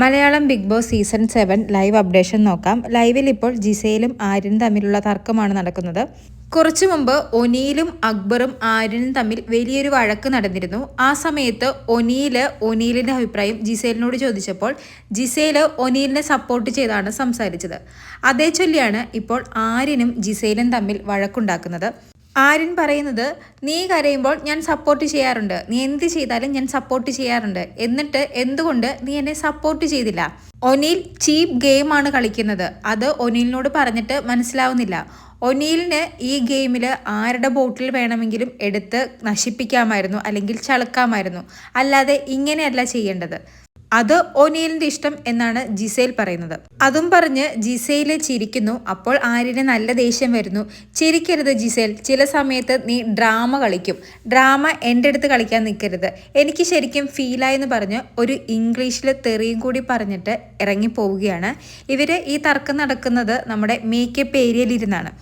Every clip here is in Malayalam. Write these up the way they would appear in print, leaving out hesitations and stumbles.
Malayalam big boss season 7 live updation നോക്കാം. ലൈവിൽ ഇപ്പോൾ ജിസയിലും ആര്യനും തമ്മിലുള്ള തർക്കമാണ് നടക്കുന്നത്. കുറച്ചു മുമ്പ് ഒനീലും അക്ബറും ആര്യനും തമ്മിൽ വലിയൊരു വഴക്ക് നടന്നിരുന്നു. ആ സമയത്ത് ഒനീലിന്റെ അഭിപ്രായം ജിസേലിനോട് ചോദിച്ചപ്പോൾ ജിസേൽ ഒനീലിനെ സപ്പോർട്ട് ചെയ്താണ് സംസാരിച്ചത്. അതേ ചൊല്ലിയാണ് ഇപ്പോൾ ആര്യനും ജിസേലും തമ്മിൽ വഴക്കുണ്ടാക്കുന്നത്. ആര്യൻ പറയുന്നത്, നീ കരയുമ്പോൾ ഞാൻ സപ്പോർട്ട് ചെയ്യാറുണ്ട്, നീ എന്ത് ചെയ്താലും ഞാൻ സപ്പോർട്ട് ചെയ്യാറുണ്ട്, എന്നിട്ട് എന്തുകൊണ്ട് നീ എന്നെ സപ്പോർട്ട് ചെയ്തില്ല? ഒനീൽ ചീപ്പ് ഗെയിമാണ് കളിക്കുന്നത്, അത് ഒനീലിനോട് പറഞ്ഞിട്ട് മനസ്സിലാവുന്നില്ല. ഒനീലിന് ഈ ഗെയിമിൽ ആരുടെ ബോട്ടിൽ വേണമെങ്കിലും എടുത്ത് നശിപ്പിക്കാമായിരുന്നു, അല്ലെങ്കിൽ ചളുക്കാമായിരുന്നു, അല്ലാതെ ഇങ്ങനെയല്ല ചെയ്യേണ്ടത്. അത് ഒനീലിന്റെ ഇഷ്ടം എന്നാണ് ജിസേൽ പറയുന്നത്. അതും പറഞ്ഞ് ജിസേൽ ചിരിക്കുന്നു. അപ്പോൾ ആര്യന് നല്ല ദേഷ്യം വരുന്നു. ചിരിക്കരുത് ജിസേൽ, ചില സമയത്ത് നീ ഡ്രാമ കളിക്കും, ഡ്രാമ എൻ്റെ അടുത്ത് കളിക്കാൻ നിൽക്കരുത്, എനിക്ക് ശരിക്കും ഫീലായെന്ന് പറഞ്ഞ് ഒരു ഇംഗ്ലീഷിൽ തെറിയും കൂടി പറഞ്ഞിട്ട് ഇറങ്ങിപ്പോവുകയാണ്. ഇവര് ഈ തർക്കം നടക്കുന്നത് നമ്മുടെ മേക്കപ്പ് ഏരിയയിലിരുന്നാണ്.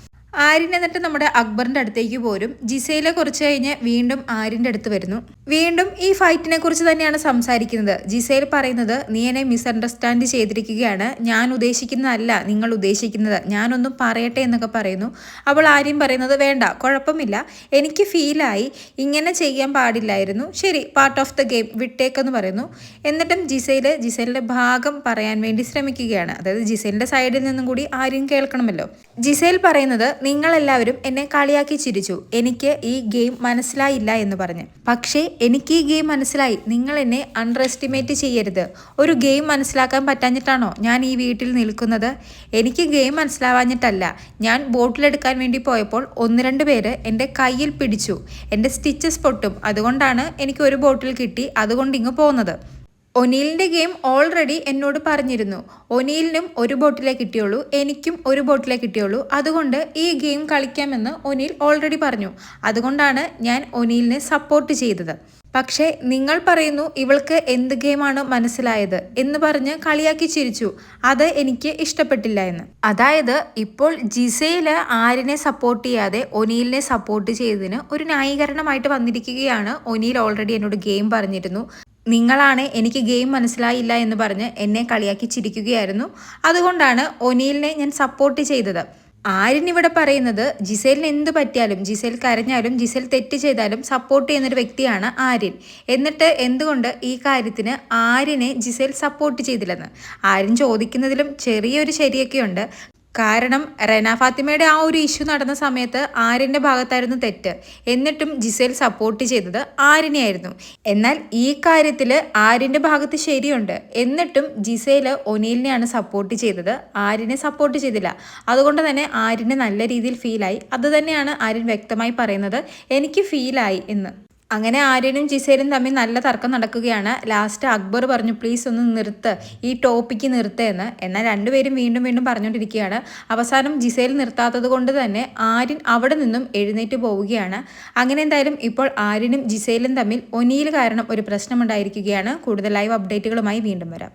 ആര്യൻ എന്നിട്ട് നമ്മുടെ അക്ബറിന്റെ അടുത്തേക്ക് പോരും. ജിസയിലെ കുറച്ച് കഴിഞ്ഞ് വീണ്ടും ആര്യന്റെ അടുത്ത് വരുന്നു. വീണ്ടും ഈ ഫൈറ്റിനെ കുറിച്ച് തന്നെയാണ് സംസാരിക്കുന്നത്. ജിസയിൽ പറയുന്നത്, നീ എന്നെ മിസ്അണ്ടർസ്റ്റാൻഡ് ചെയ്തിരിക്കുകയാണ്, ഞാൻ ഉദ്ദേശിക്കുന്നതല്ല നിങ്ങൾ ഉദ്ദേശിക്കുന്നത്, ഞാനൊന്നും പറയട്ടെ എന്നൊക്കെ പറയുന്നു. അപ്പോൾ ആര്യൻ പറയുന്നത്, വേണ്ട, കുഴപ്പമില്ല, എനിക്ക് ഫീലായി, ഇങ്ങനെ ചെയ്യാൻ പാടില്ലായിരുന്നു, ശരി, പാർട്ട് ഓഫ് ദ ഗെയിം, വിട്ടേക്കെന്ന് പറയുന്നു. എന്നിട്ടും ജിസയിലിന്റെ ഭാഗം പറയാൻ വേണ്ടി ശ്രമിക്കുകയാണ്. അതായത് ജിസയിലിന്റെ സൈഡിൽ നിന്നും കൂടി ആര്യൻ കേൾക്കണമല്ലോ. ജിസയിൽ പറയുന്നത്, നിങ്ങളെല്ലാവരും എന്നെ കളിയാക്കി ചിരിച്ചു, എനിക്ക് ഈ ഗെയിം മനസ്സിലായില്ല എന്ന് പറഞ്ഞ്. പക്ഷേ എനിക്ക് ഈ ഗെയിം മനസ്സിലായി, നിങ്ങൾ എന്നെ അണ്ടർ എസ്റ്റിമേറ്റ് ചെയ്യരുത്. ഒരു ഗെയിം മനസ്സിലാക്കാൻ പറ്റാഞ്ഞിട്ടാണോ ഞാൻ ഈ വീട്ടിൽ നിൽക്കുന്നത്? എനിക്ക് ഗെയിം മനസ്സിലാവാഞ്ഞിട്ടല്ല. ഞാൻ ബോട്ടിലെടുക്കാൻ വേണ്ടി പോയപ്പോൾ 1-2 പേര് എൻ്റെ കയ്യിൽ പിടിച്ചു, എൻ്റെ സ്റ്റിച്ചസ് പൊട്ടും, അതുകൊണ്ടാണ് എനിക്ക് ഒരു ബോട്ടിൽ കിട്ടി, അതുകൊണ്ട് ഇങ്ങ് പോകുന്നത്. ഒനീലിൻ്റെ ഗെയിം ഓൾറെഡി എന്നോട് പറഞ്ഞിരുന്നു, ഒനീലിനും ഒരു ബോട്ടിലേ കിട്ടിയുള്ളൂ, എനിക്കും ഒരു ബോട്ടിലേ കിട്ടിയുള്ളൂ, അതുകൊണ്ട് ഈ ഗെയിം കളിക്കാമെന്ന് ഒനീൽ ഓൾറെഡി പറഞ്ഞു, അതുകൊണ്ടാണ് ഞാൻ ഒനീലിനെ സപ്പോർട്ട് ചെയ്തത്. പക്ഷേ നിങ്ങൾ പറയുന്നു ഇവൾക്ക് എന്ത് ഗെയിമാണ് മനസ്സിലായത് എന്ന് പറഞ്ഞ് കളിയാക്കി ചിരിച്ചു, അത് എനിക്ക് ഇഷ്ടപ്പെട്ടില്ല എന്ന്. അതായത് ഇപ്പോൾ ജിസയില് ആര്യനെ സപ്പോർട്ട് ചെയ്യാതെ ഒനീലിനെ സപ്പോർട്ട് ചെയ്തതിന് ഒരു ന്യായീകരണമായിട്ട് വന്നിരിക്കുകയാണ്. ഒനീൽ ഓൾറെഡി എന്നോട് ഗെയിം പറഞ്ഞിരുന്നു, നിങ്ങളാണ് എനിക്ക് ഗെയിം മനസ്സിലായില്ല എന്ന് പറഞ്ഞ് എന്നെ കളിയാക്കി ചിരിക്കുകയായിരുന്നു, അതുകൊണ്ടാണ് ഒനീലിനെ ഞാൻ സപ്പോർട്ട് ചെയ്തത്. ആര്യൻ ഇവിടെ പറയുന്നത്, ജിസേലിന് എന്ത് പറ്റിയാലും, ജിസേൽ കരഞ്ഞാലും, ജിസേൽ തെറ്റ് ചെയ്താലും സപ്പോർട്ട് ചെയ്യുന്നൊരു വ്യക്തിയാണ് ആര്യൻ. എന്നിട്ട് എന്തുകൊണ്ട് ഈ കാര്യത്തിന് ആര്യനെ ജിസേൽ സപ്പോർട്ട് ചെയ്തില്ലെന്ന് ആര്യൻ ചോദിക്കുന്നതിലും ചെറിയൊരു ശരിയൊക്കെയുണ്ട്. കാരണം റെന ഫാത്തിമയുടെ ആ ഒരു ഇഷ്യൂ നടന്ന സമയത്ത് ആര്യൻ്റെ ഭാഗത്തായിരുന്നു തെറ്റ്, എന്നിട്ടും ജിസേൽ സപ്പോർട്ട് ചെയ്തത് ആര്യനെയായിരുന്നു. എന്നാൽ ഈ കാര്യത്തിൽ ആര്യൻ്റെ ഭാഗത്ത് ശരിയുണ്ട്, എന്നിട്ടും ജിസേൽ ഒനീലിനെയാണ് സപ്പോർട്ട് ചെയ്തത്, ആര്യനെ സപ്പോർട്ട് ചെയ്തില്ല. അതുകൊണ്ട് തന്നെ ആര്യന് നല്ല രീതിയിൽ ഫീലായി. അത് തന്നെയാണ് ആര്യൻ വ്യക്തമായി പറയുന്നത്, എനിക്ക് ഫീലായി എന്ന്. അങ്ങനെ ആര്യനും ജിസേലും തമ്മിൽ നല്ല തർക്കം നടക്കുകയാണ്. ലാസ്റ്റ് അക്ബർ പറഞ്ഞു, പ്ലീസ് ഒന്ന് നിർത്ത്, ഈ ടോപ്പിക്ക് നിർത്തുക. എന്നാൽ രണ്ടുപേരും വീണ്ടും പറഞ്ഞുകൊണ്ടിരിക്കുകയാണ്. അവസാനം ജിസേൽ നിർത്താത്തത് കൊണ്ട് തന്നെ ആര്യൻ അവിടെ നിന്നും എഴുന്നേറ്റ് പോവുകയാണ്. അങ്ങനെ എന്തായാലും ഇപ്പോൾ ആര്യനും ജിസേലും തമ്മിൽ ഒനീൽ കാരണം ഒരു പ്രശ്നമുണ്ടായിരിക്കുകയാണ്. കൂടുതൽ ലൈവ് അപ്ഡേറ്റുകളുമായി വീണ്ടും വരാം.